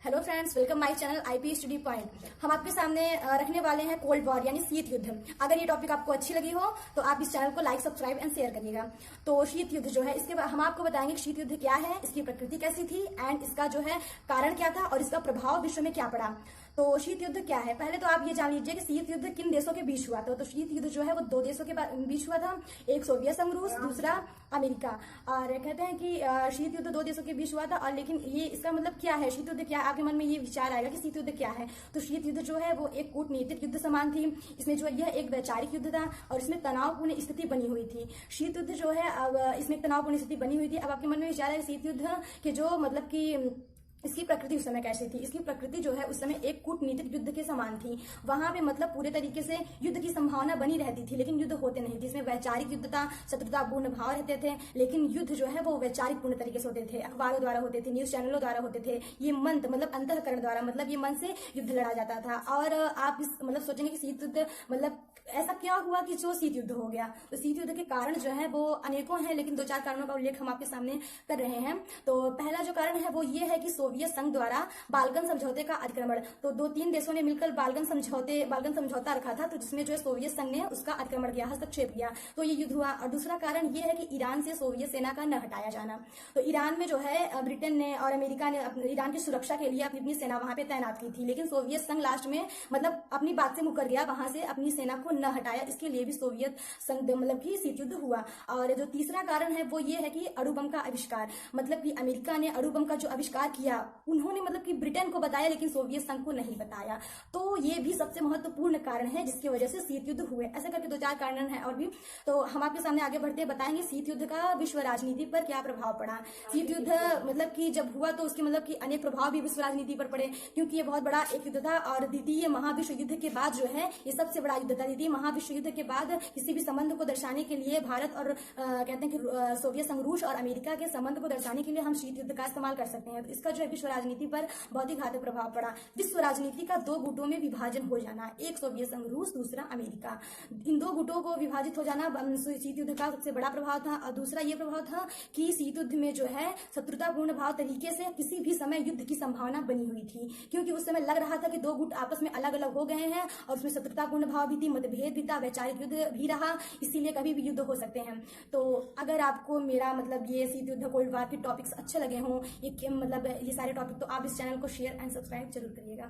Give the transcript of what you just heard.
Hello friends, welcome my channel IP study point. हम आपके सामने रखने वाले हैं कोल्ड वॉर यानी शीत युद्ध। अगर ये टॉपिक आपको अच्छी लगी हो तो आप इस चैनल को लाइक, सब्सक्राइब एंड शेयर करिएगा। तो शीत युद्ध जो है, इसके बाद हम आपको बताएंगे कि शीत युद्ध क्या है, इसकी प्रकृति कैसी थी एंड इसका जो है कारण क्या था और इसका प्रभाव विश्व में क्या पड़ा। तो शीत युद्ध क्या है, पहले तो आप ये जान लीजिए कि शीत युद्ध किन देशों के बीच हुआ था। तो शीत युद्ध जो है वो दो देशों के बीच हुआ था, एक सोवियत संघ रूस, दूसरा अमेरिका। और कहते हैं कि शीत युद्ध दो देशों के बीच हुआ था। और लेकिन ये इसका मतलब क्या है, शीत युद्ध क्या है, आपके मन में ये विचार आएगा कि शीत युद्ध क्या है। तो शीत युद्ध जो है वो एक कूटनीतिक युद्ध समान थी। इसमें जो है यह एक वैचारिक युद्ध था और इसमें तनावपूर्ण स्थिति बनी हुई थी। शीत युद्ध जो है अब इसमें तनावपूर्ण स्थिति बनी हुई थी। अब आपके मन में विचार है शीत युद्ध के जो मतलब कि इसकी प्रकृति उस समय कैसी थी। इसकी प्रकृति जो है उस समय एक कूटनीतिक युद्ध के समान थी। वहां पे मतलब पूरे तरीके से युद्ध की संभावना बनी रहती थी लेकिन युद्ध होते नहीं थे। इसमें वैचारिक युद्ध था, शत्रुतापूर्ण भाव रहते थे, लेकिन युद्ध जो है वो वैचारिक पूर्ण तरीके से होते थे, अखबारों द्वारा होते थे, न्यूज चैनलों द्वारा होते थे। ये मन मतलब अंतःकरण द्वारा, मतलब ये मन से युद्ध लड़ा जाता था। और आप इस मतलब सोचेंगे कि शीत युद्ध मतलब ऐसा क्या हुआ कि जो शीत युद्ध हो गया। तो शीत युद्ध के कारण जो है वो अनेकों हैं, लेकिन दो चार कारणों का उल्लेख हम आपके सामने कर रहे हैं। तो पहला जो कारण है वो ये है कि सोवियत संघ द्वारा बाल्कन समझौते का अतिक्रमण। तो दो तीन देशों ने मिलकर बाल्कन समझौता रखा था, तो जिसमें जो है सोवियत संघ ने उसका अतिक्रमण किया, हस्तक्षेप किया, तो ये युद्ध हुआ। और दूसरा कारण ये है कि ईरान से सोवियत सेना का न हटाया जाना। तो ईरान में जो है ब्रिटेन ने और अमेरिका ने ईरान की सुरक्षा के लिए अपनी सेना वहां पे तैनात की थी, लेकिन सोवियत संघ लास्ट में मतलब अपनी बात से मुकर गया, वहां से अपनी सेना को न हटाया। इसके लिए भी सोवियत संघ मतलब कि शीत युद्ध हुआ। और जो तीसरा कारण है वो ये है कि अणु बम का आविष्कार, मतलब कि अमेरिका ने अणु बम का जो आविष्कार किया, उन्होंने मतलब कि ब्रिटेन को बताया लेकिन सोवियत संघ को नहीं बताया। तो ये भी सबसे महत्वपूर्ण कारण है जिसकी वजह से शीत युद्ध हुए। ऐसे करके दो चार कारण है और भी। तो हम आपके सामने आगे बढ़ते बताएंगे शीत युद्ध का विश्व राजनीति पर क्या प्रभाव पड़ा। शीत युद्ध मतलब कि जब हुआ तो उसके मतलब कि अनेक प्रभाव भी विश्व राजनीति पर पड़े, क्योंकि ये बहुत बड़ा एक युद्ध था। और द्वितीय महाविश्व युद्ध के बाद जो है ये सबसे बड़ा युद्ध था। द्वितीय महाविश्व युद्ध के बाद किसी भी संबंध को दर्शाने के लिए भारत और कहते हैं कि सोवियत संघ, रूस और अमेरिका के संबंध को दर्शाने के लिए हम शीत युद्ध का इस्तेमाल कर सकते हैं। तो इसका जो है विश्व राजनीति पर बहुत ही घातक प्रभाव पड़ा। विश्व राजनीति का दो गुटों में विभाजन हो जाना, एक सोवियत संघ रूस, दूसरा अमेरिका। इन दो गुटों को विभाजित हो जाना शीत युद्ध का सबसे बड़ा प्रभाव था। और दूसरा ये प्रभाव था कि शीत युद्ध में जो है शत्रुतापूर्ण भाव तरीके से किसी भी समय युद्ध की संभावना बनी हुई थी, क्योंकि उस समय लग रहा था कि दो गुट आपस में अलग अलग हो गए हैं और उसमें शत्रुतापूर्ण भाव भी थी, मतभेद भी था, वैचारिक युद्ध भी रहा, इसीलिए कभी भी युद्ध हो सकते हैं। तो अगर आपको मेरा मतलब ये शीत युद्ध, कोल्ड वॉर के टॉपिक्स अच्छे लगे हों, ये मतलब ये सारे टॉपिक, तो आप इस चैनल को शेयर एंड सब्सक्राइब जरूर करिएगा।